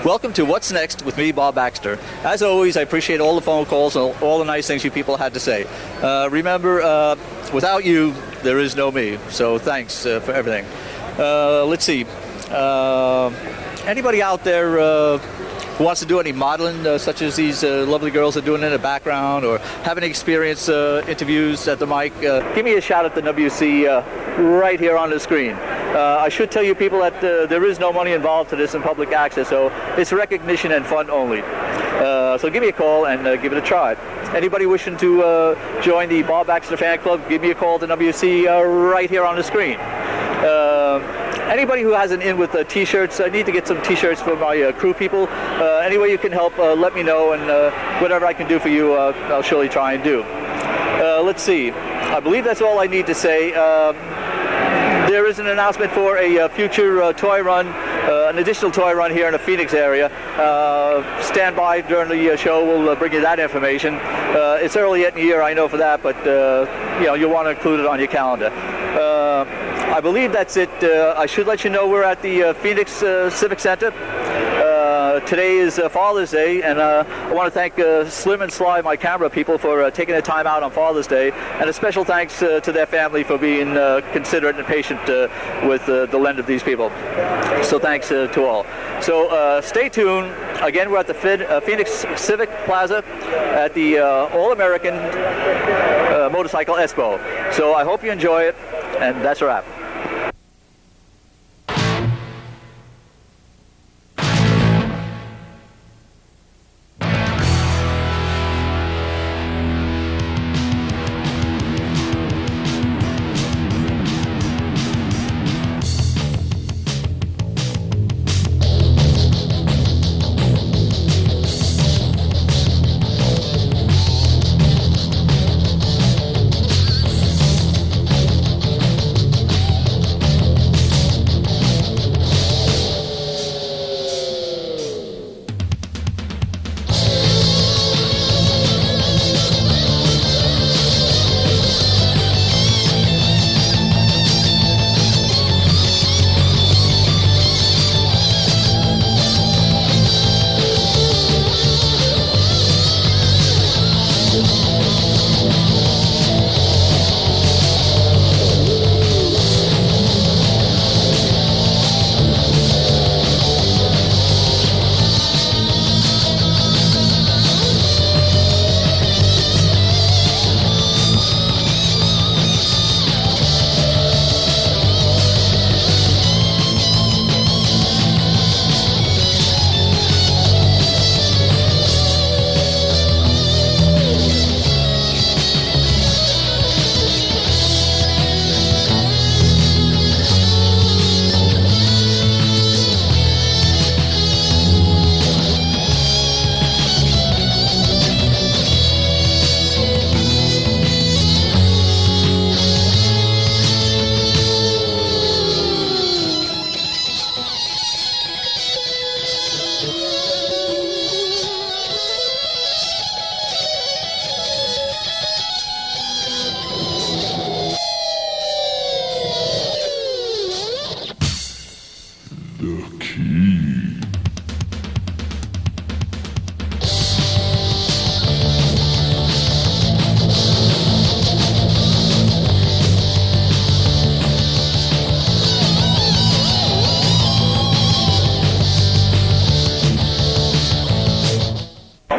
Welcome to What's Next with me, Bob Baxter. As always, I appreciate all the phone calls and all the nice things you people had to say. Remember, without you, there is no me. So thanks for everything. Let's see. Anybody out there who wants to do any modeling, such as these lovely girls are doing in the background, or have any experience interviews at the mic, give me a shout at the WC right here on the screen. I should tell you people that there is no money involved to this in public access, so it's recognition and fun only. So give me a call and give it a try. Anybody wishing to join the Bob Baxter fan club, give me a call at the WC right here on the screen. Anybody who has an in with T-shirts, I need to get some T-shirts for my crew people. Any way you can help, let me know, and whatever I can do for you, I'll surely try and do. Let's see. I believe that's all I need to say. There is an announcement for a future toy run, an additional toy run here in the Phoenix area. Stand by during the show. We'll bring you that information. It's early yet in the year, I know for that, but you'll want to include it on your calendar. I believe that's it. I should let you know we're at the Phoenix Civic Center. Today is Father's Day, and I want to thank Slim and Sly, my camera people, for taking the time out on Father's Day, and a special thanks to their family for being considerate and patient with the lend of these people. So thanks to all. So stay tuned. Again, we're at the Phoenix Civic Plaza at the All-American Motorcycle Expo. So I hope you enjoy it, and that's a wrap.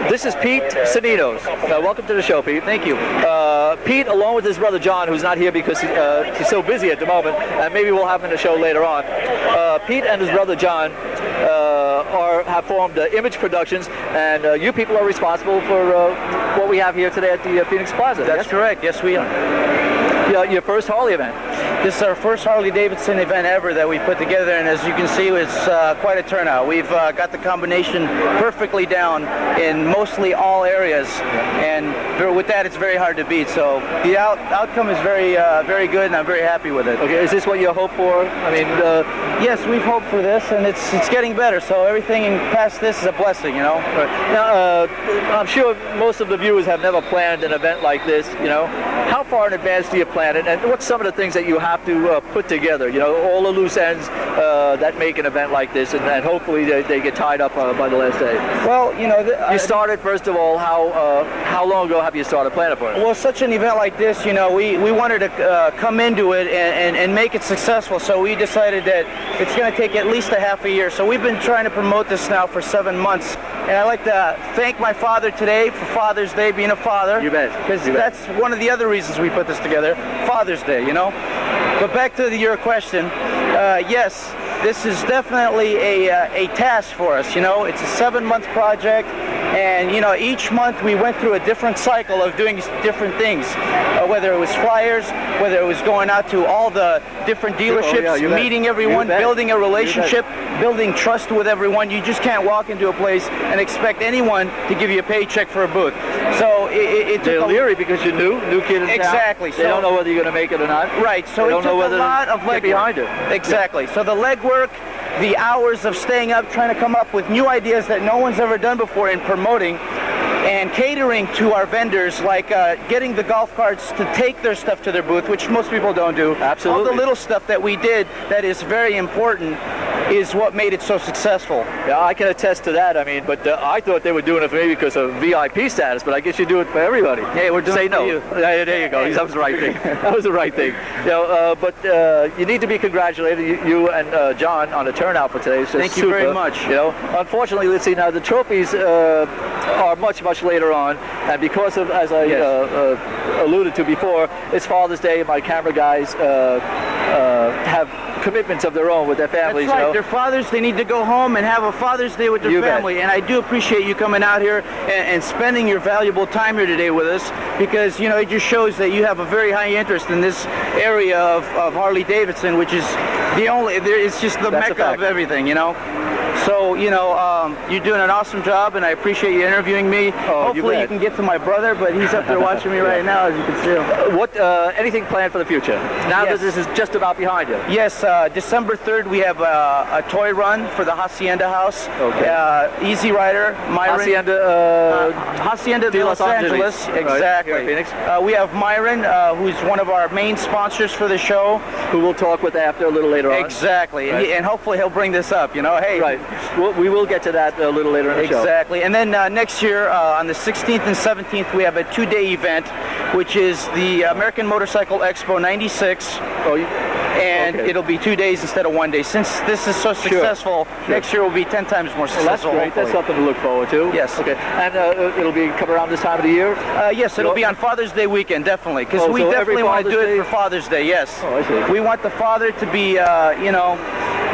This is Pete Saninos. Welcome to the show, Pete. Thank you. Pete, along with his brother John, who's not here because he's so busy at the moment, and maybe we'll have him in the show later on. Pete and his brother John have formed Image Productions, and you people are responsible for what we have here today at the Phoenix Plaza. That's correct. Yes, we are. Your first Harley event. This is our first Harley-Davidson event ever that we put together, and as you can see, it's quite a turnout. We've got the combination perfectly down in mostly all areas, and with that, it's very hard to beat. So the outcome is very good, and I'm very happy with it. Okay, is this what you hope for? I mean, yes, we've hoped for this, and it's getting better. So everything past this is a blessing, you know. Right. Now, I'm sure most of the viewers have never planned an event like this. You know, how far in advance do you plan it, and what's some of the things that you have have to put together, all the loose ends that make an event like this, and hopefully they get tied up by the last day. Well, you started, first of all, how long ago have you started planning for it? Well, such an event like this, we wanted to come into it and make it successful, so we decided that it's going to take at least a half a year. So we've been trying to promote this now for 7 months, and I'd like to thank my father today for Father's Day, being a father. You bet. Because that's one of the other reasons we put this together, Father's Day, But back to your question, yes, this is definitely a task for us, It's a 7-month project, and, each month we went through a different cycle of doing different things, whether it was flyers, whether it was going out to all the different dealerships, meeting everyone, building a relationship, building trust with everyone. You just can't walk into a place and expect anyone to give you a paycheck for a booth. So it they're leery because you're new kid in town. Exactly. They don't know whether you're going to make it or not. Right. So it took a lot of legwork behind it. Exactly. So the legwork, the hours of staying up, trying to come up with new ideas that no one's ever done before in promoting, and catering to our vendors, like getting the golf carts to take their stuff to their booth, which most people don't do. Absolutely. All the little stuff that we did that is very important is what made it so successful. Yeah, I can attest to that. I mean, but I thought they were doing it for me because of VIP status, but I guess you do it for everybody. Hey, we're doing Say it for no. you. Yeah, there you go. That was the right thing. That was the right thing. But you need to be congratulated, you and John, on the turnout for today. Thank you very much. Unfortunately, let's see now, the trophies are much later on, and because of, as I alluded to before, it's Father's Day, and my camera guys have commitments of their own with their families. That's right. They're fathers. They need to go home and have a Father's Day with their family. And I do appreciate you coming out here and spending your valuable time here today with us, because it just shows that you have a very high interest in this area of Harley Davidson, which is it's just the mecca of everything. So, you're doing an awesome job, and I appreciate you interviewing me. Hopefully you can get to my brother, but he's up there watching me right now, as you can see him. Anything planned for the future? Now that this is just about behind you. Yes, December 3rd, we have a toy run for the Hacienda House. Okay. Easy Rider, Myron. Hacienda de Los Angeles. Exactly. Right, Phoenix. We have Myron, who's one of our main sponsors for the show. Who we'll talk with after a little later on. Exactly. Right. And hopefully he'll bring this up, Hey. Right. We will get to that a little later in the show. Exactly. And then next year, on the 16th and 17th, we have a 2-day event, which is the American Motorcycle Expo 96. And it'll be 2 days instead of 1 day. Since this is so successful, next year will be 10 times more successful. Well, that's great. That's something to look forward to. Yes. Okay. And it'll be come around this time of the year? Yes, it'll be on Father's Day weekend, definitely. Because we definitely want to do it for Father's Day, yes. Oh, I see. We want the father to be,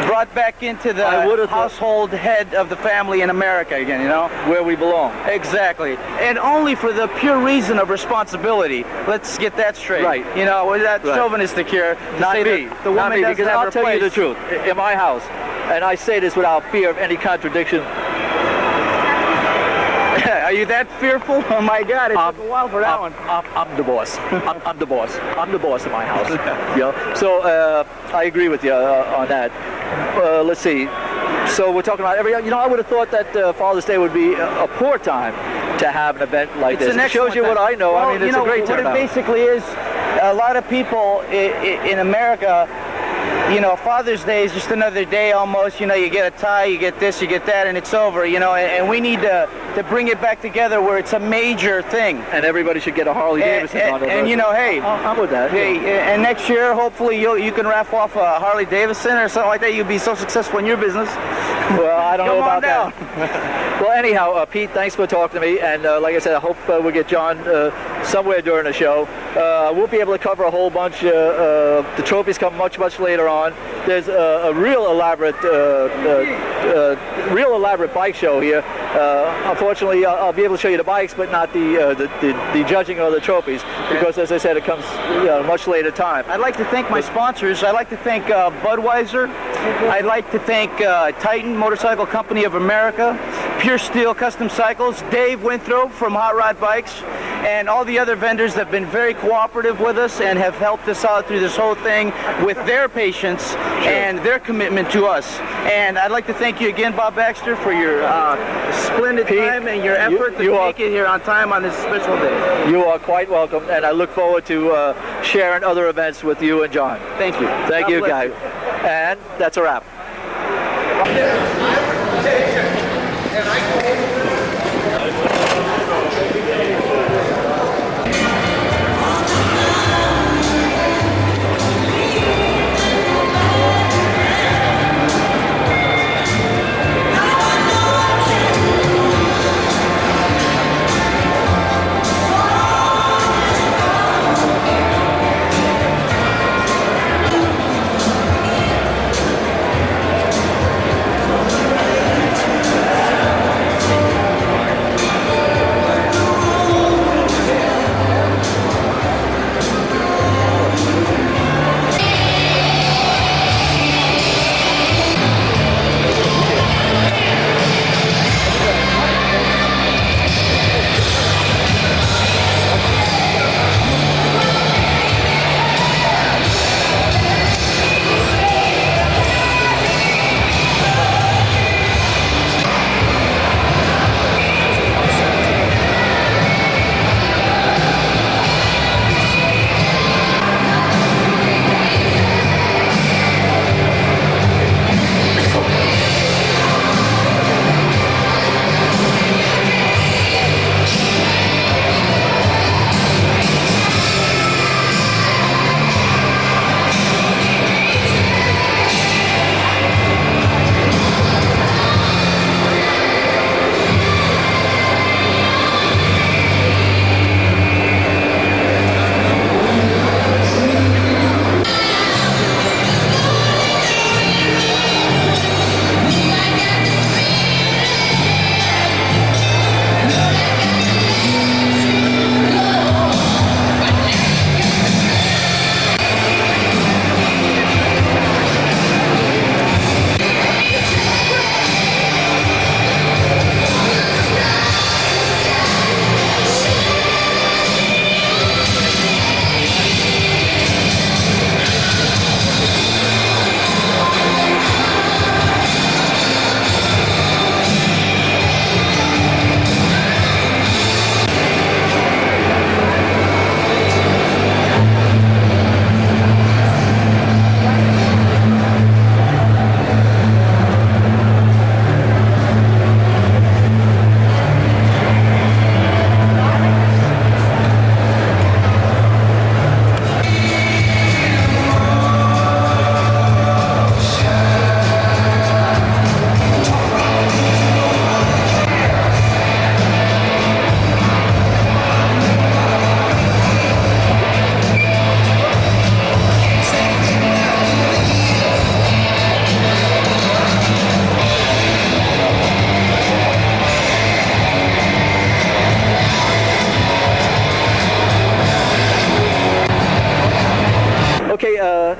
brought back into the household head of the family in America again, Where we belong. Exactly. And only for the pure reason of responsibility. Let's get that straight. Right. With that chauvinistic here. Not me. The woman doesn't because have I'll her tell place. you the truth. In my house, and I say this without fear of any contradiction. Are you that fearful? Oh my God, it took a while for that one. I'm the boss. I'm the boss. I'm the boss of my house. So I agree with you on that. Let's see. So we're talking about I would have thought that Father's Day would be a poor time to have an event like this. It shows you what I know. Well, I mean, it's a great turnout. What it basically is, a lot of people in America, Father's Day is just another day almost. You get a tie, you get this, you get that, and it's over. And we need to bring it back together where it's a major thing. And everybody should get a Harley Davidson on it. And hey, I'm with that. Hey, and next year, hopefully you can raffle off a Harley Davidson or something like that. You'll be so successful in your business. Well, I don't know about that. Well, anyhow, Pete, thanks for talking to me. And like I said, I hope we'll get John somewhere during the show. We'll be able to cover a whole bunch. The trophies come much later on. There's a real elaborate bike show here. Unfortunately, I'll be able to show you the bikes, but not the judging of the trophies, because, as I said, it comes much later time. I'd like to thank my sponsors. I'd like to thank Budweiser. I'd like to thank Titan Motorcycle Company of America, Pure Steel Custom Cycles, Dave Winthrop from Hot Rod Bikes, and all the other vendors have been very cooperative with us and have helped us out through this whole thing with their patience and their commitment to us. And I'd like to thank you again, Bob Baxter, for your splendid time and your effort to make it here on time on this special day. You are quite welcome, and I look forward to sharing other events with you and John. Thank you. Thank you, guys. And that's a wrap.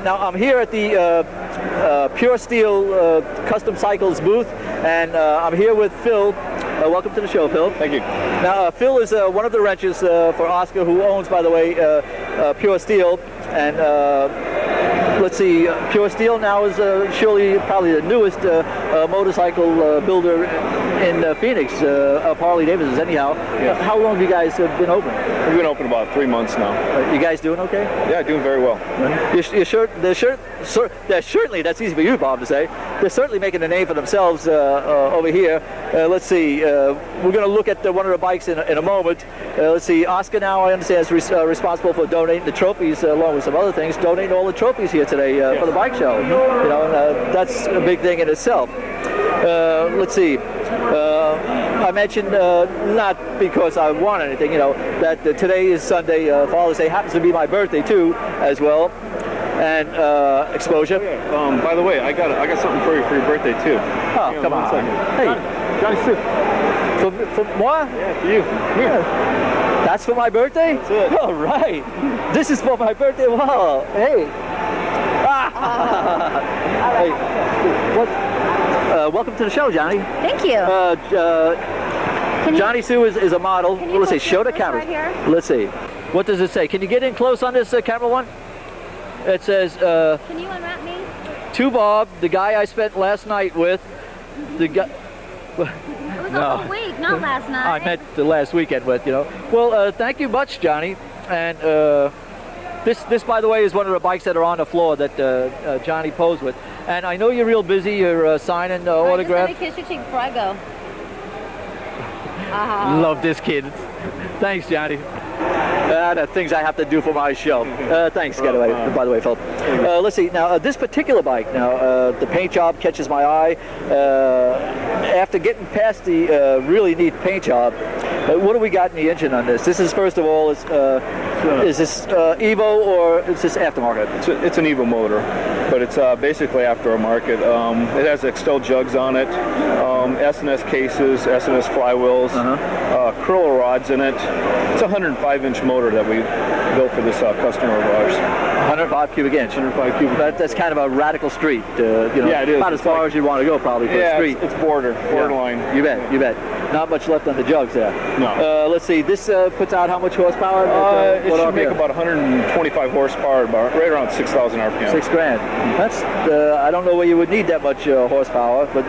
Now I'm here at the Pure Steel Custom Cycles booth, and I'm here with Phil. Welcome to the show, Phil. Thank you. Now, Phil is one of the wrenches for Oscar, who owns, by the way, Pure Steel. And let's see, Pure Steel now is surely probably the newest motorcycle builder in Phoenix, of Harley Davidson's anyhow. Yes. How long have you guys been open? We've been open about 3 months now. You guys doing okay? Yeah, doing very well. They're certainly, that's easy for you, Bob, to say. They're certainly making a name for themselves over here. Let's see, we're going to look at one of the bikes in a moment. Let's see, Oscar now, I understand, is responsible for donating the trophies, along with some other things, donating all the trophies here today for the bike show. You know, and that's a big thing in itself. Let's see. I mentioned, not because I want anything, you know, that today is Sunday, Father's Day, happens to be my birthday too, as well, and exposure. Oh, yeah. By the way, I got something for you for your birthday too. Oh, come on. Hey, Johnny Sue. For moi? Yeah, for you. Here. That's for my birthday? That's it. All right. This is for my birthday. Wow. Hey. Hey. What? Welcome to the show, Johnny. Thank you. Johnny Sue is a model. Can you Let's see, put show the this camera. right here? Let's see. What does it say? Can you get in close on this camera one? It says, Can you unwrap me? to Bob, the guy I spent last night with, the guy... It was No. a whole week, not last night. I meant the last weekend with, you know. Well, thank you much, Johnny. And this, by the way, is one of the bikes that are on the floor that Johnny posed with. And I know you're real busy. You're signing autographs. Just let me kiss your cheek before I go. Love this kid. Thanks, Johnny. The things I have to do for my show. Thanks, by the way, Phil. Let's see. Now, this particular bike, now, the paint job catches my eye. After getting past the really neat paint job, what do we got in the engine on this? This is, first of all, is this Evo or is this aftermarket? It's an Evo motor, but it's basically aftermarket. It has Excel jugs on it, S&S cases, S&S flywheels, curler rods in it. It's a 105-inch motor that we built for this customer of ours. 105 cubic inch. 105 cubic. That's kind of a radical street. You know, Yeah, it is. about as far as you want to go, probably, for a street. It's borderline. You bet. Not much left on the jugs there. No. Let's see. This puts out how much horsepower? It should make about 125 horsepower, about right around 6,000 RPM. $6,000. That's. I don't know where you would need that much horsepower, but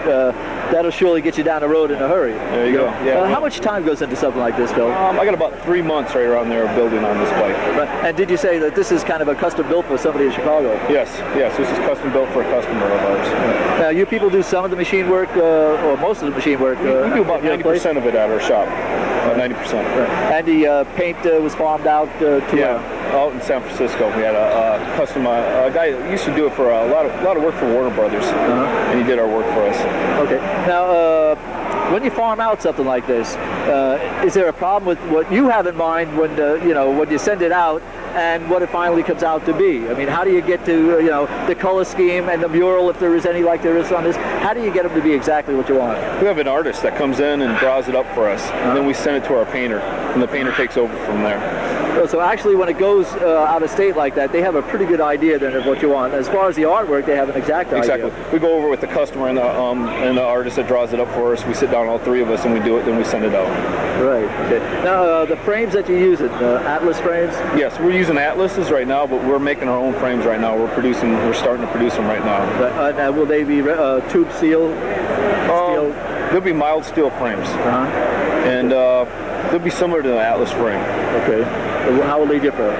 that'll surely get you down the road in a hurry. There you go. Yeah. How much time goes into something like this, Bill? I got about 3 months right around there building on this bike. And did you say that this is kind of a custom built for somebody in Chicago? Yes. This is custom built for a customer of ours. Now, you people do some of the machine work, or most of the machine work. We do about 90% of it at our shop. About 90%. Right. And the paint was farmed out to out in San Francisco. We had a custom a guy that used to do it for a lot of work for Warner Brothers, and he did our work for us. Okay. Now, when you farm out something like this, is there a problem with what you have in mind when when you send it out and what it finally comes out to be? I mean, how do you get to the color scheme and the mural, if there is any like there is on this? How do you get them to be exactly what you want? We have an artist that comes in and draws it up for us, and then we send it to our painter, and the painter takes over from there. So actually, when it goes out of state like that, they have a pretty good idea then of what you want. As far as the artwork, they have an exact idea. Exactly. We go over with the customer and the artist that draws it up for us. We sit down, all three of us, and we do it. Then we send it out. Right. Okay. Now, the frames that you use, Atlas frames. Yes, we're using Atlases right now, but we're making our own frames right now. We're starting to produce them right now. Now, will they be tube steel? They'll be mild steel frames, and they'll be similar to the Atlas frame. Okay. How will they differ?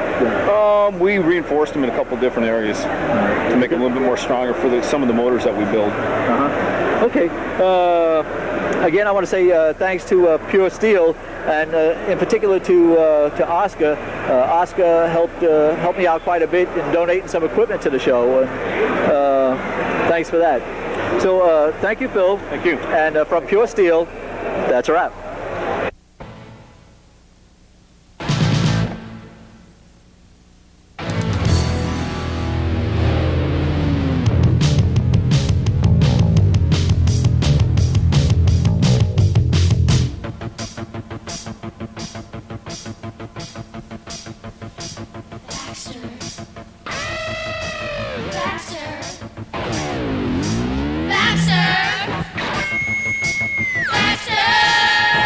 We reinforced them in a couple different areas to make them a little bit more stronger for some of the motors that we build. Okay. Again, I want to say thanks to Pure Steel, and in particular to Oscar. Oscar helped me out quite a bit in donating some equipment to the show. Thanks for that. So thank you, Phil. Thank you. And from Pure Steel, that's a wrap. Baxter!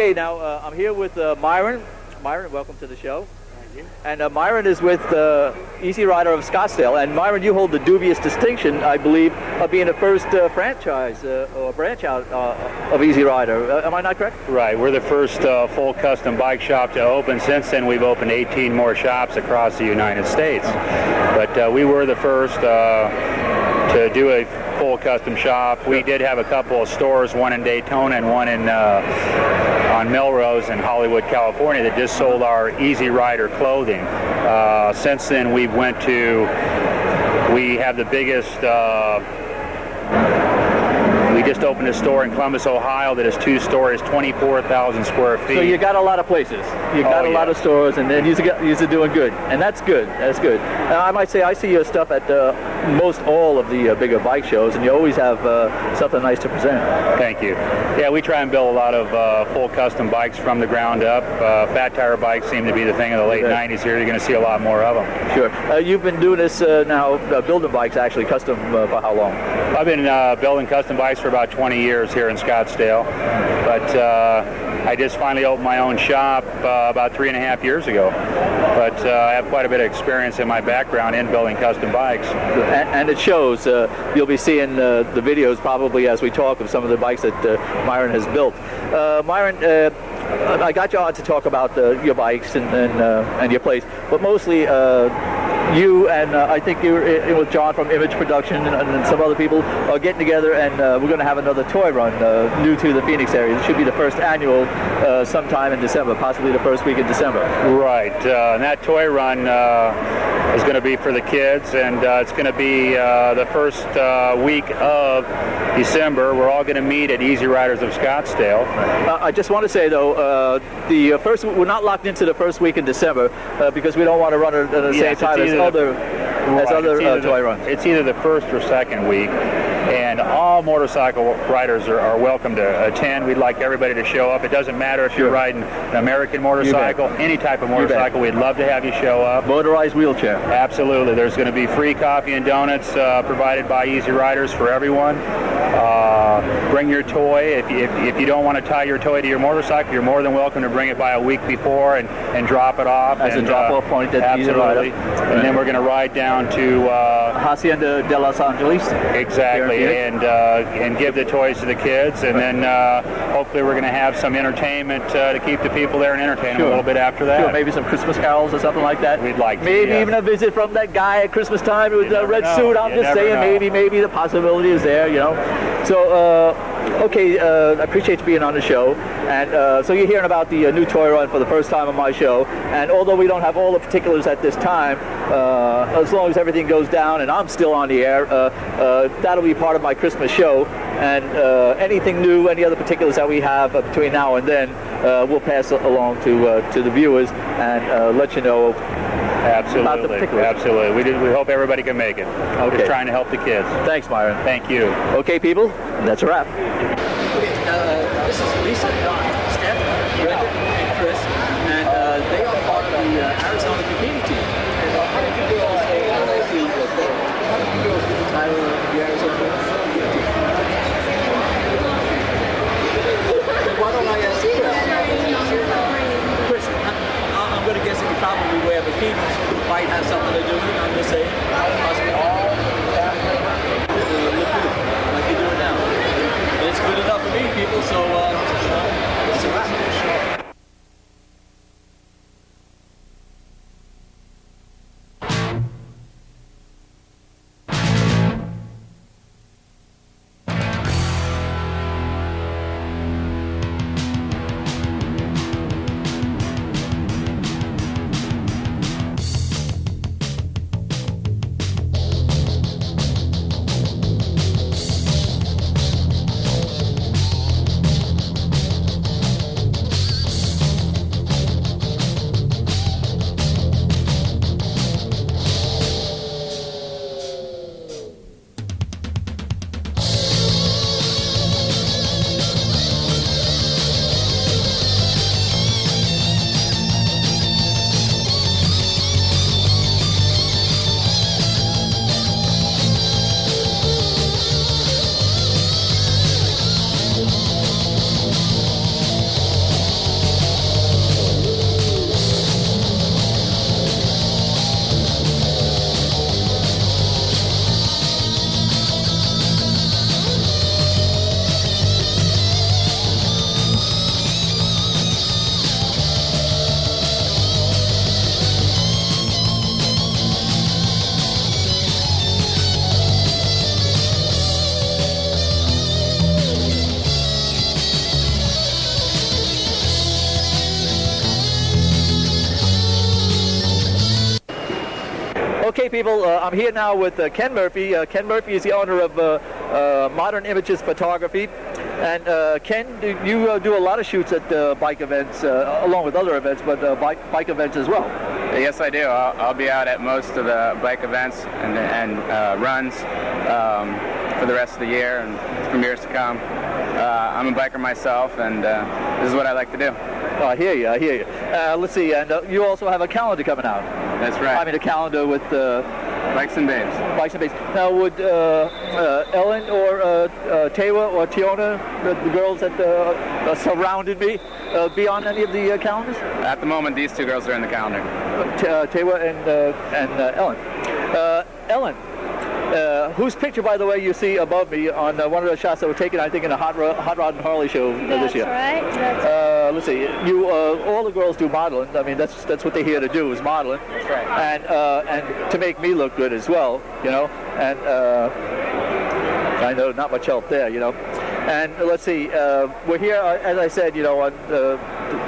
Okay, now I'm here with Myron. Myron, welcome to the show. Thank you. And Myron is with Easy Rider of Scottsdale. And Myron, you hold the dubious distinction, I believe, of being the first franchise or branch out of Easy Rider. Am I not correct? Right. We're the first full custom bike shop to open. Since then, we've opened 18 more shops across the United States. But we were the first to do a full custom shop. We did have a couple of stores, one in Daytona and one in on Melrose in Hollywood, California, that just sold our Easy Rider clothing. Since then, we have the biggest. We just opened a store in Columbus, Ohio that is 2 stories, 24,000 square feet. So you got a lot of places. You got a lot of stores, and then you're doing good. And that's good. That's good. I might say I see your stuff at most all of the bigger bike shows, and you always have something nice to present. Thank you. Yeah, we try and build a lot of full custom bikes from the ground up. Fat tire bikes seem to be the thing of the late 90s here. You're going to see a lot more of them. Sure. You've been doing this now, building bikes actually, custom for how long? I've been building custom bikes for about 20 years here in Scottsdale, but I just finally opened my own shop about 3.5 years ago. But I have quite a bit of experience in my background in building custom bikes. And it shows. You'll be seeing the videos probably as we talk of some of the bikes that Myron has built. Myron, I got you on to talk about your bikes and your place, but mostly you and I think you were with John from Image Production and some other people are getting together, and we're going to have another toy run new to the Phoenix area. This should be the first annual sometime in December, possibly the first week in December. Right. And that toy run is going to be for the kids, and it's going to be the first week of December. We're all going to meet at Easy Riders of Scottsdale. I just want to say, though, we're not locked into the first week in December because we don't want to run it at the same time as other toy runs. It's either the first or second week, and all motorcycle riders are welcome to attend. We'd like everybody to show up. It doesn't matter if you're riding an American motorcycle, any type of motorcycle. We'd love to have you show up. Motorized wheelchair. Absolutely. There's going to be free coffee and donuts provided by Easy Riders for everyone. Bring your toy. If you don't want to tie your toy to your motorcycle, you're more than welcome to bring it by a week before and drop it off. As a drop-off point at Easy Rider. Absolutely. And then we're going to ride down to Hacienda de Los Angeles. Exactly, and give the toys to the kids, and then hopefully we're going to have some entertainment to keep the people there and entertain them a little bit after that. Sure, maybe some Christmas carols or something like that. We'd like to. Maybe even a visit from that guy at Christmas time with a red suit. I'm just saying, maybe the possibility is there, you know. So, okay, I appreciate you being on the show. And so you're hearing about the new toy run for the first time on my show. And although we don't have all the particulars at this time, as long as everything goes down and I'm still on the air, that'll be part of my Christmas show. And anything new, any other particulars that we have between now and then, we'll pass along to the viewers and let you know. Absolutely. Absolutely. We hope everybody can make it. Okay. Just trying to help the kids. Thanks, Myron. Thank you. Okay, people, that's a wrap. Okay, this is Lisa, Don, Steph, Brenda, and Chris, and they are part of the Arizona bikini team. And how did you girls say, how did I see how did you girls get the title of the Arizona bikini team? Why don't I ask you that? Chris, I'm going to guess that you probably wear bikinis. Might have something to do with it, I'm just saying. Possibly. Look good, like you do it now. It's good enough for me, people, so it's a wrap. Okay, people, I'm here now with Ken Murphy. Ken Murphy is the owner of Modern Images Photography. And Ken, you do a lot of shoots at bike events, along with other events, but bike events as well. Yes, I do. I'll be out at most of the bike events and runs for the rest of the year and from years to come. I'm a biker myself, and this is what I like to do. Oh, I hear you, I hear you. Let's see, and you also have a calendar coming out. That's right. I mean, a calendar with Bikes and Babes. Bikes and Babes. Now, would Ellen or Tewa or Tiona, the girls that surrounded me, be on any of the calendars? At the moment, these two girls are in the calendar. Tewa and Ellen. Ellen, whose picture, by the way, you see above me on one of the shots that were taken, I think, in a Hot Rod and Harley show this year. Right. Let's see. You, all the girls do modeling. I mean, that's what they're here to do, is modeling. That's right. And to make me look good as well, you know. And I know not much help there, you know. And let's see. We're here, as I said, you know, on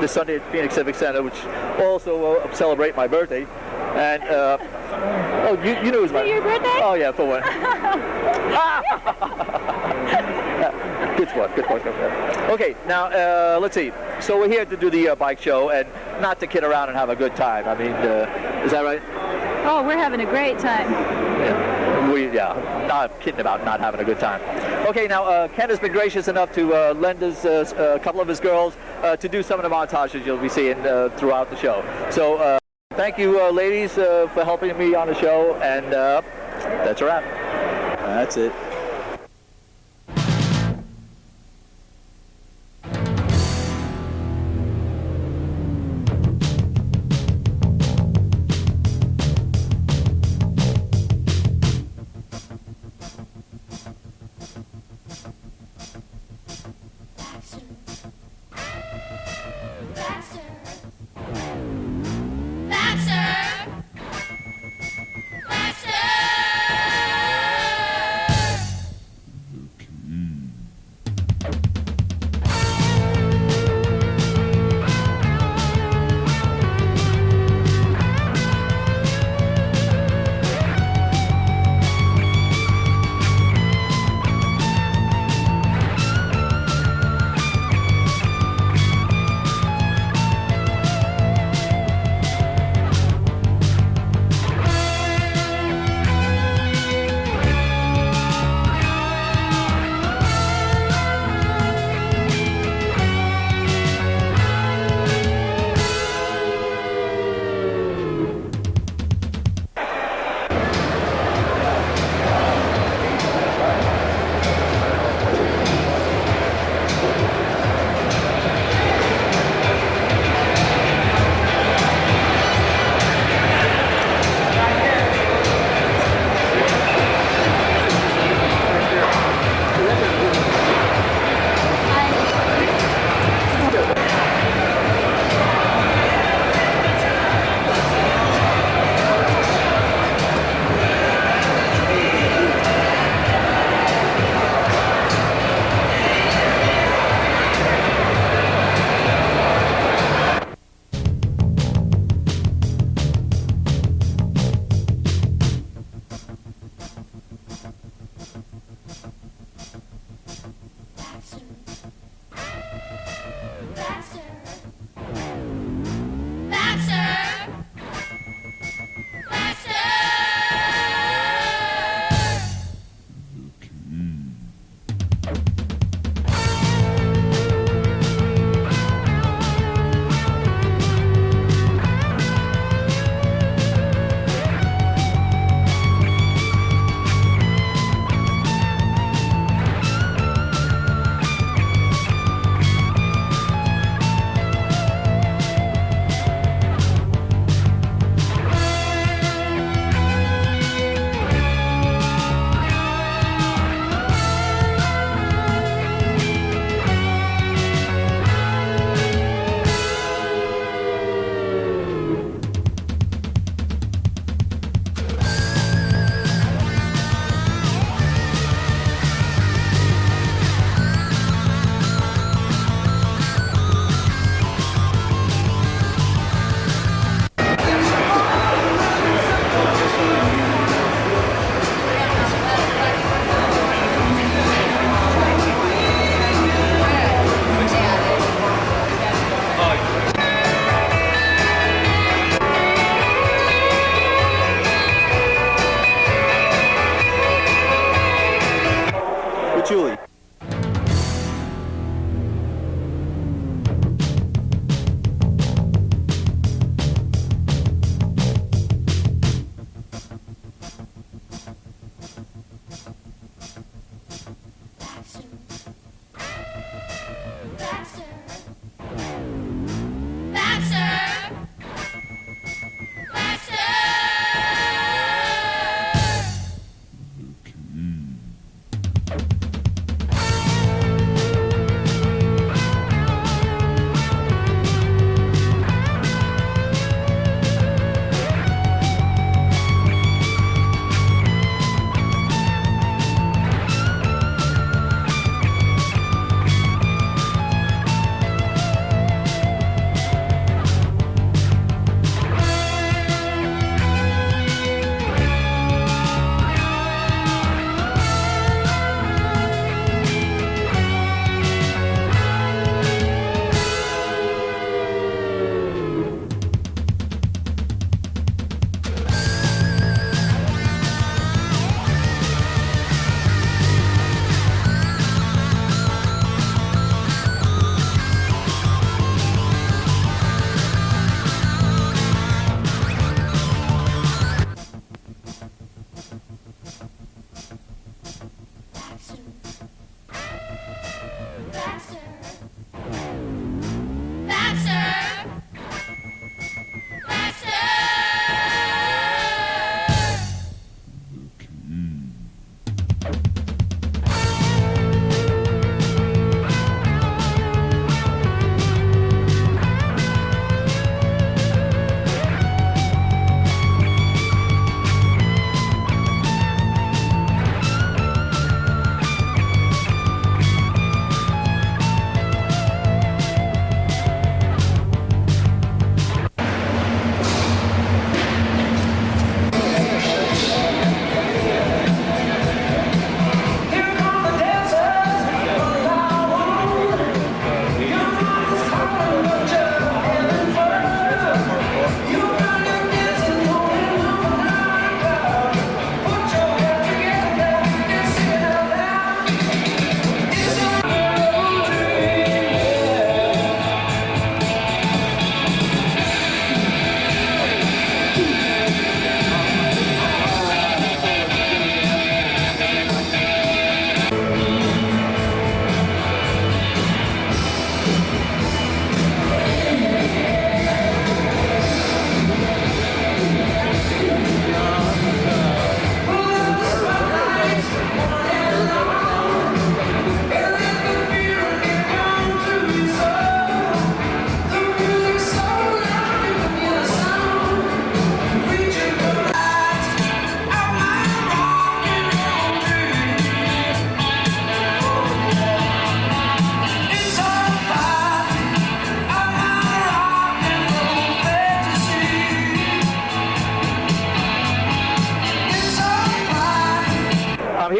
this Sunday at Phoenix Civic Center, which also will celebrate my birthday. And oh, you knew it was Is it your birthday? Oh yeah, for one. Good sport, good sport. Okay, now let's see. So we're here to do the bike show, and not to kid around and have a good time. I mean, is that right? Oh, we're having a great time. Yeah, not kidding about not having a good time. Okay, now Ken has been gracious enough to lend us a couple of his girls to do some of the montages you'll be seeing throughout the show. So thank you, ladies, for helping me on the show, and that's a wrap. That's it. Baxter!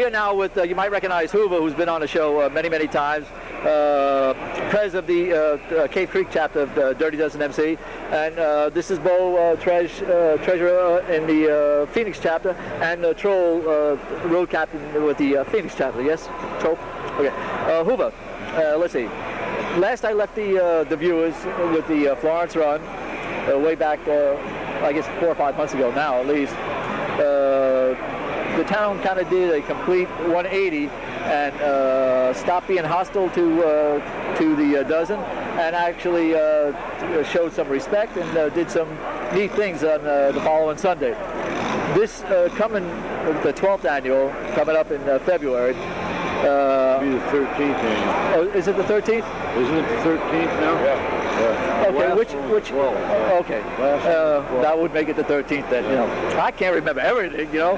here now with, you might recognize Hoover, who's been on the show many, many times, president of the Cave Creek chapter of Dirty Dozen MC, and this is Bo, treasurer in the Phoenix chapter, and Troll, road captain with the Phoenix chapter. Yes, Troll? Okay. Hoover, let's see. Last I left the viewers with the Florence run, way back, I guess 4 or 5 months ago now at least. The town kind of did a complete 180 and stopped being hostile to the dozen, and actually showed some respect and did some neat things on the following Sunday. This coming, the 12th annual, coming up in February. It'll be the 13th annual. Oh, is it the 13th? Isn't it the 13th now? Yeah. Okay, which? Okay, that would make it the 13th then. You know, I can't remember everything. You know,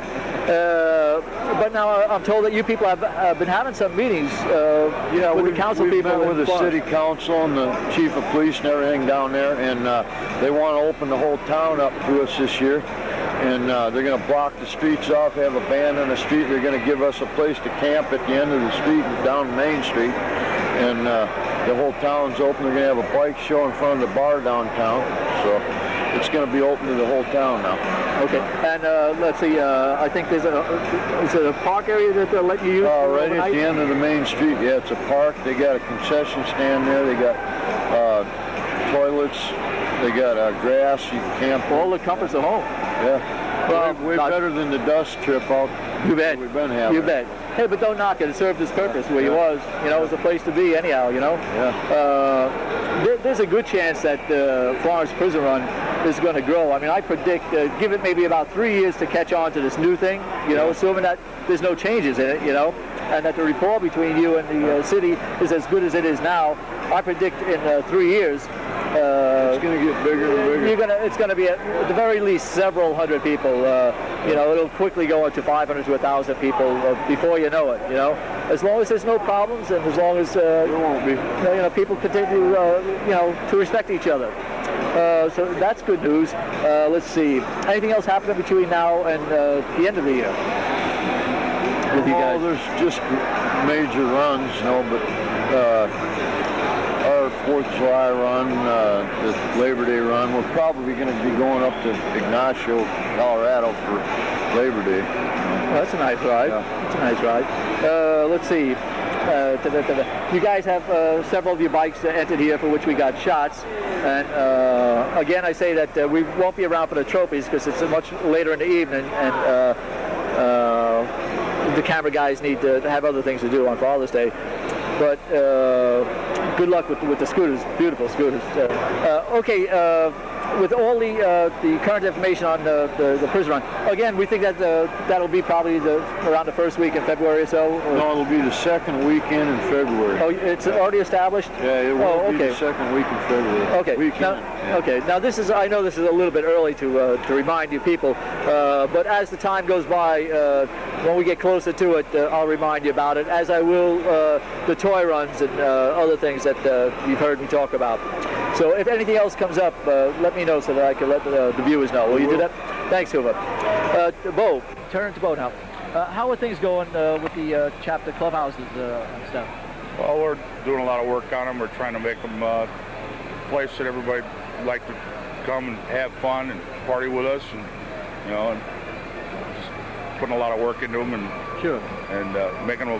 but now I'm told that you people have been having some meetings. With the council people. Met with the city council and the chief of police and everything down there, and they want to open the whole town up to us this year. And they're going to block the streets off, have a band on the street. They're going to give us a place to camp at the end of the street down Main Street. And the whole town's open. They're going to have a bike show in front of the bar downtown. So it's going to be open to the whole town now. Okay. And let's see, I think there's is it a park area that they'll let you use? Right at the end of the Main Street. Yeah, it's a park. They got a concession stand there. They got toilets. They got grass. You can camp. All the comforts of home. Yeah. Well, way better than the dust trip out. You bet. We've been having. You bet. Hey, but don't knock it. It served its purpose where he was. You know, it was a place to be anyhow, you know. Yeah. There's a good chance that Florence Prison Run is going to grow. I mean, I predict, give it maybe about 3 years to catch on to this new thing, you know, assuming that there's no changes in it, you know, and that the rapport between you and the city is as good as it is now. I predict in 3 years, it's going to get bigger and bigger. It's going to be at the very least several hundred people. You know, it'll quickly go up to 500 to 1,000 people before you know it. You know, as long as there's no problems and as long as there won't be. You know, people continue, you know, to respect each other. So that's good news. Let's see. Anything else happening between now and the end of the year with you guys? There's just major runs, you know, but. Our 4th of July run, the Labor Day run, we're probably going to be going up to Ignacio, Colorado for Labor Day. Well, that's a nice ride. Yeah. That's a nice ride. Let's see. You guys have several of your bikes entered here for which we got shots. And again, I say that we won't be around for the trophies because it's much later in the evening, and the camera guys need to have other things to do on Father's Day. But good luck with the scooters, beautiful scooters. Okay, with all the current information on the prison run, again, we think that that'll be probably around the first week in February or so? Or? No, it'll be the second weekend in February. Oh, it's already established? Yeah, it will be the second week in February. Okay. Okay. Now this is, I know this is a little bit early to remind you people, but as the time goes by, when we get closer to it, I'll remind you about it, as I will the toy runs and other things that you've heard me talk about. So if anything else comes up, let me know so that I can let the viewers know. Will you do that? Thanks, Hoover. Bo, turn to Bo now. How are things going with the chapter clubhouses and stuff? Well, we're doing a lot of work on them. We're trying to make them a place that everybody like to come and have fun and party with us, and you know, and just putting a lot of work into them, and sure, and making them,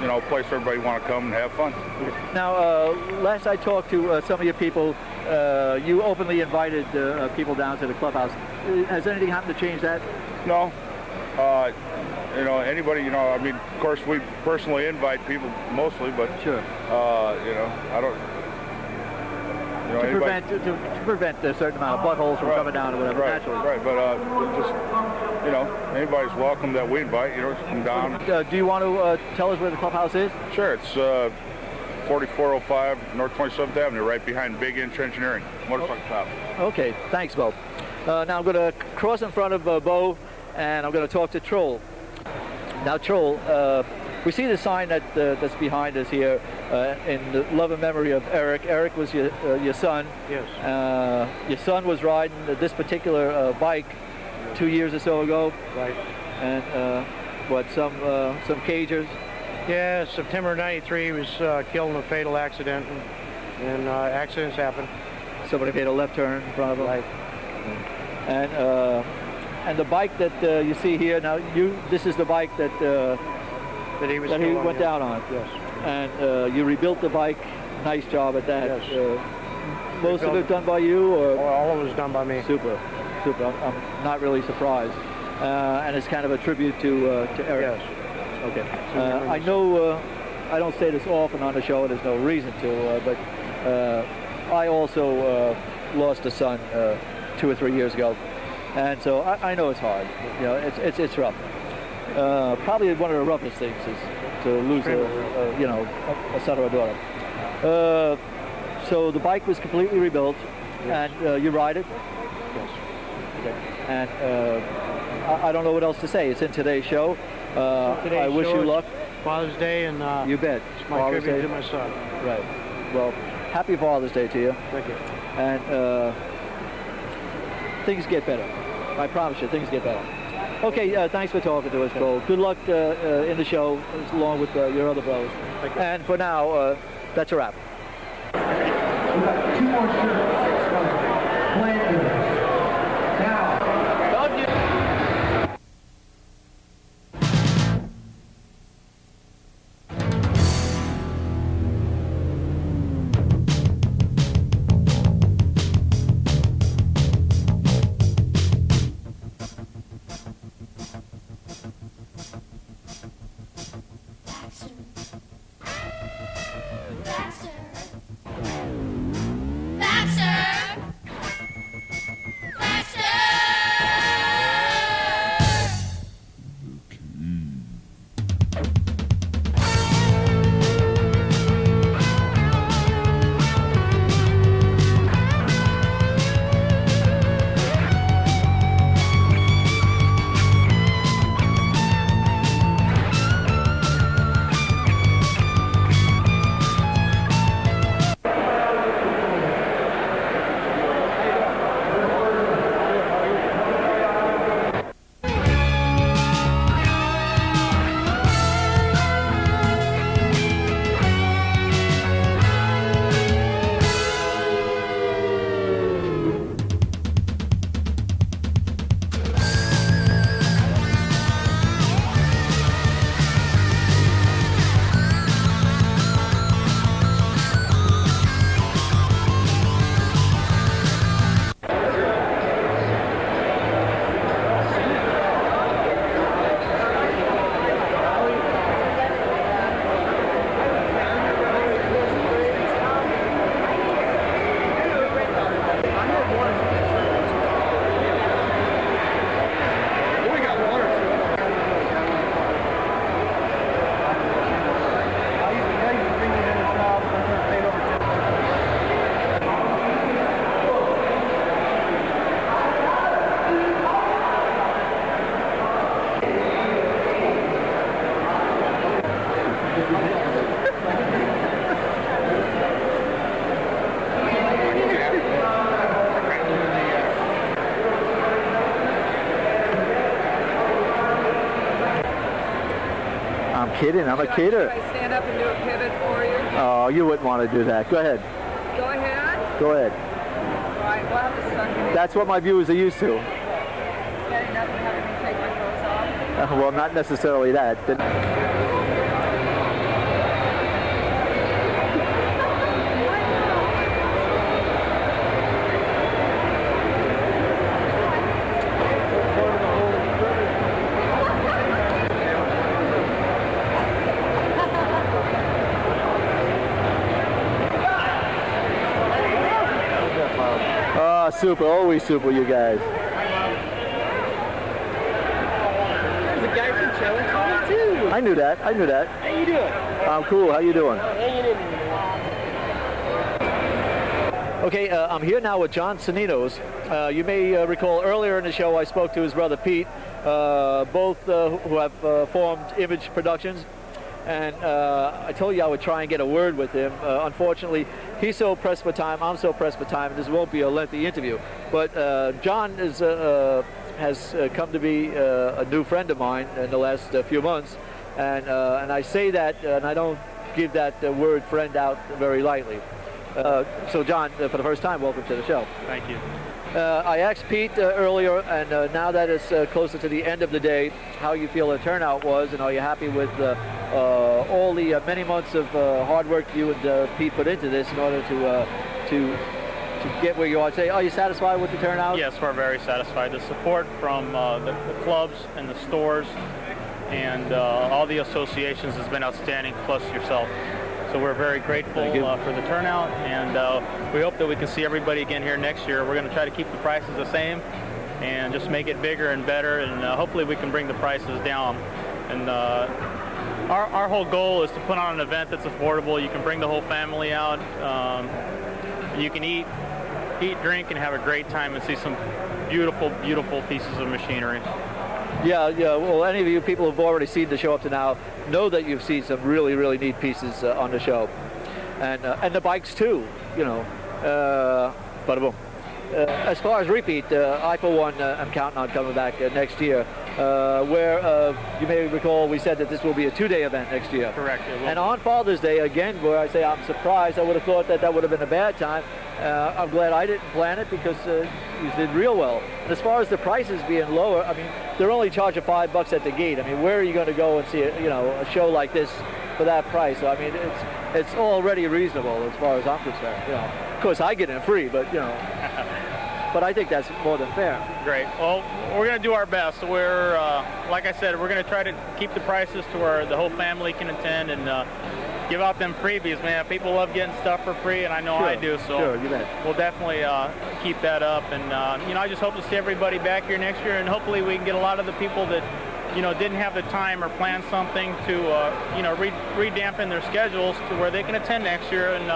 you know, a place where everybody want to come and have fun. Now, last I talked to some of your people, you openly invited people down to the clubhouse. Has anything happened to change that? No. You know, anybody, you know, I mean, of course, we personally invite people mostly, but sure, you know, I don't. You know, to prevent a certain amount of buttholes from coming down or whatever, naturally. Right, but just, you know, anybody's welcome that we invite, you know, to come down. Do you want to tell us where the clubhouse is? Sure, it's 4405 North 27th Avenue, right behind Big Inch Engineering, motorcycle shop. Okay, thanks, Bo. Now I'm going to cross in front of Bo, and I'm going to talk to Troll. Now, Troll, we see the sign that's behind us here in the love and memory of Eric. Eric was your son. Yes. Your son was riding this particular bike 2 years or so ago. Right. And some cagers? Yeah, September '93 was killed in a fatal accident, and accidents happen. Somebody made a left turn in front of them. Right. And the bike that you see here now, this is the bike that he went down on. Yes. And you rebuilt the bike. Nice job at that. Yes. Most of it done by you, or all of it was done by me. Super. I'm not really surprised. And it's kind of a tribute to Eric. Yes. Okay. I know I don't say this often on the show. There's no reason to, but I also lost a son 2 or 3 years ago, and so I know it's hard. You know, it's rough. Probably one of the roughest things is to lose a son or a daughter. So the bike was completely rebuilt, yes. And you ride it. Yes. Okay. And I don't know what else to say. It's in today's show. I wish you luck. Father's Day, and you bet. It's my Father's tribute Day. to my son. Right. Well, happy Father's Day to you. Thank you. And things get better. I promise you, things get better. Okay, thanks for talking to us, Bo. Good luck in the show, along with your other brothers. Thank you. And for now, that's a wrap. We've got 2 more shirts from Plant Now, Kidding, I'm a kidder. Should I stand up and do a pivot for you? Oh, you wouldn't want to do that. Go ahead. Go ahead. Go ahead. All right, we'll have to suck it in. That's what my viewers are used to. Standing up and having me take my clothes off. Well, not necessarily that. Super, always super, you guys. There's a guy from Challenge too. I knew that. How you doing? I'm cool. How you doing? Hanging in there. Okay, I'm here now with John Soninos. You may recall earlier in the show I spoke to his brother Pete, both who have formed Image Productions. And I told you I would try and get a word with him. Unfortunately, he's so pressed for time, I'm so pressed for time, and this won't be a lengthy interview. But John is has come to be a new friend of mine in the last few months, and I say that, and I don't give that word friend out very lightly. So John, for the first time, welcome to the show. Thank you. I asked Pete earlier, and now that it's closer to the end of the day, how you feel the turnout was, and are you happy with all the many months of hard work you and Pete put into this in order to get where you are today? Are you satisfied with the turnout? Yes, we're very satisfied. The support from the clubs and the stores and all the associations has been outstanding, plus yourself. So we're very grateful for the turnout, and we hope that we can see everybody again here next year. We're going to try to keep the prices the same and just make it bigger and better, and hopefully we can bring the prices down. And our whole goal is to put on an event that's affordable. You can bring the whole family out. You can eat, drink, and have a great time and see some beautiful, beautiful pieces of machinery. Yeah. Well, any of you people who've already seen the show up to now know that you've seen some really, really neat pieces on the show, and the bikes too. You know, bada boom. As far as repeat, I for one am counting on coming back next year. Where you may recall, we said that this will be a 2-day event next year. Correct. And on Father's Day, again, where I say I'm surprised, I would have thought that would have been a bad time. I'm glad I didn't plan it because you did real well. And as far as the prices being lower, I mean, they're only charging $5 at the gate. I mean, where are you going to go and see a show like this for that price? So I mean, it's already reasonable as far as I'm concerned. You know, of course I get in free, but you know. But I think that's more than fair. Great. Well, we're going to do our best. We're, like I said, we're going to try to keep the prices to where the whole family can attend and give out them freebies, man. People love getting stuff for free, and I know I do. So sure, you bet. We'll definitely keep that up. And, I just hope to see everybody back here next year, and hopefully we can get a lot of the people that, didn't have the time or plan something to, re-dampen their schedules to where they can attend next year. And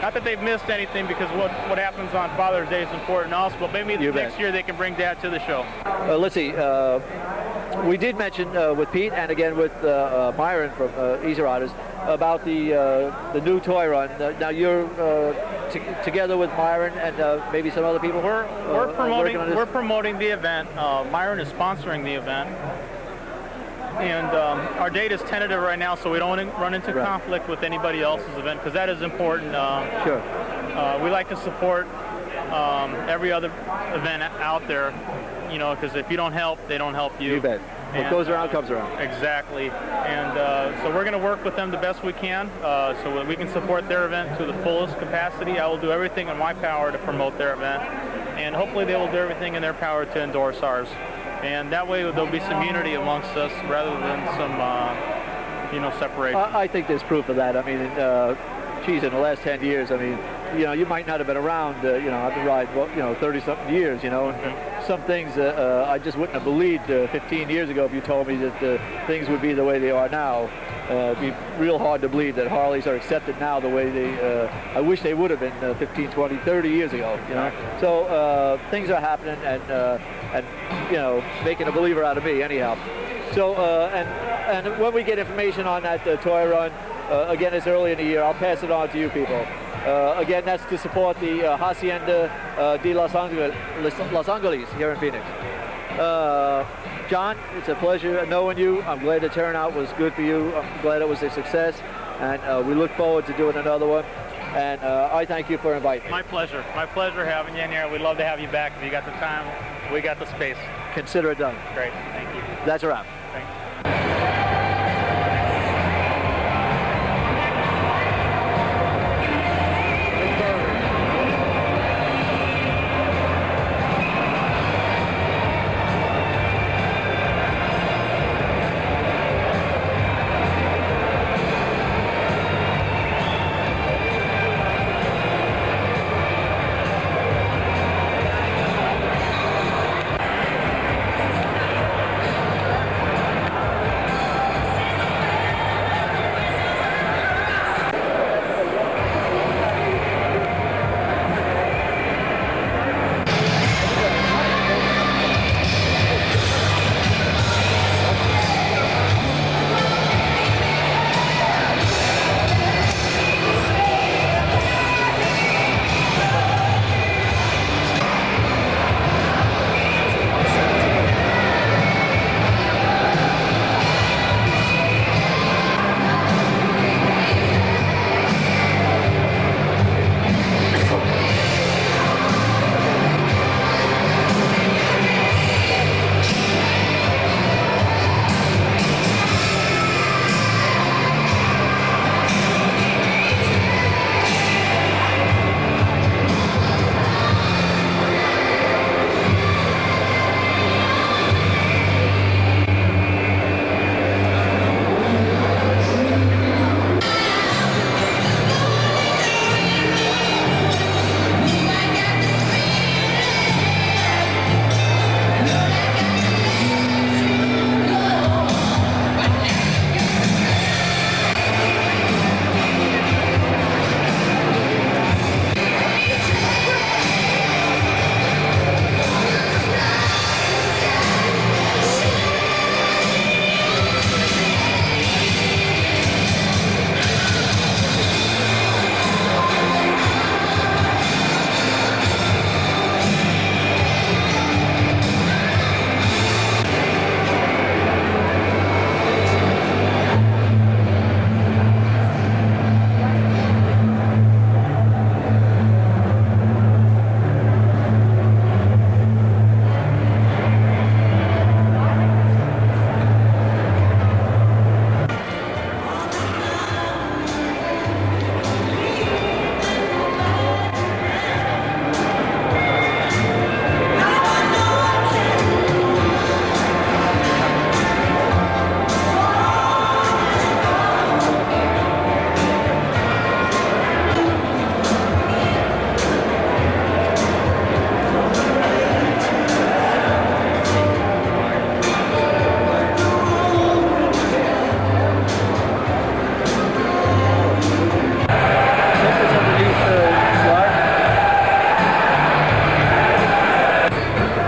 not that they've missed anything, because what happens on Father's Day is important also, but maybe next year they can bring Dad to the show. Let's see. We did mention with Pete and again with Myron from Easy Riders about the new toy run. Now you're together with Myron and maybe some other people. We're promoting the event. Myron is sponsoring the event. And our date is tentative right now, so we don't run into conflict with anybody else's event, because that is important. Sure. We like to support every other event out there, because if you don't help, they don't help you. You bet. What goes around comes around. Exactly. And so we're going to work with them the best we can, so we can support their event to the fullest capacity. I will do everything in my power to promote their event, and hopefully they will do everything in their power to endorse ours. And that way there'll be some unity amongst us rather than some, separation. I think there's proof of that. I mean, in the last 10 years, I mean, you might not have been around, I've been riding, 30-something years, and some things I just wouldn't have believed 15 years ago if you told me that things would be the way they are now. It'd be real hard to believe that Harleys are accepted now the way they, I wish they would have been 15, 20, 30 years ago, So things are happening and making a believer out of me anyhow. So, and when we get information on that toy run, again, it's early in the year, I'll pass it on to you people. Again, that's to support the Hacienda de Los Angeles here in Phoenix. John, it's a pleasure knowing you. I'm glad the turnout was good for you. I'm glad it was a success, and we look forward to doing another one. And I thank you for inviting me. My pleasure. My pleasure having you in here. We'd love to have you back if you got the time. We got the space. Consider it done. Great. Thank you. That's a wrap. Thanks.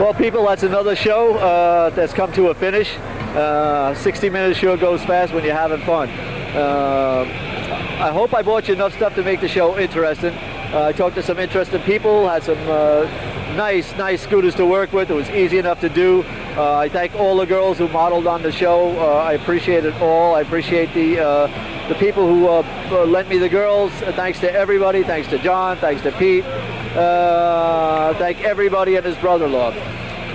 Well, people, that's another show that's come to a finish. 60 minutes sure goes fast when you're having fun. I hope I bought you enough stuff to make the show interesting. I talked to some interesting people, had some nice scooters to work with. It was easy enough to do. I thank all the girls who modeled on the show. I appreciate it all. I appreciate the people who lent me the girls. Thanks to everybody. Thanks to John. Thanks to Pete. Thank everybody and his brother-in-law.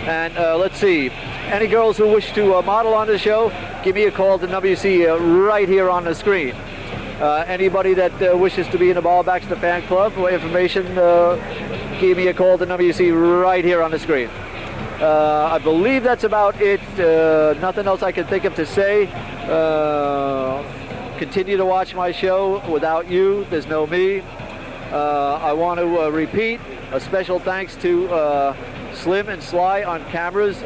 And let's see. Any girls who wish to model on the show, give me a call at the WC right here on the screen. Anybody that wishes to be in the Baxter fan club for information, give me a call at the WC right here on the screen. I believe that's about it. Nothing else I can think of to say. Continue to watch my show. Without you, there's no me. I want to repeat a special thanks to Slim and Sly on cameras.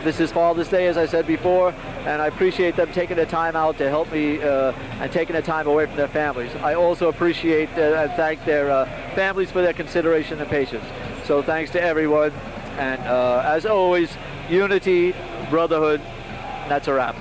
This is Father's Day, as I said before, and I appreciate them taking the time out to help me and taking the time away from their families. I also appreciate and thank their families for their consideration and patience. So thanks to everyone, and as always, unity, brotherhood, and that's a wrap.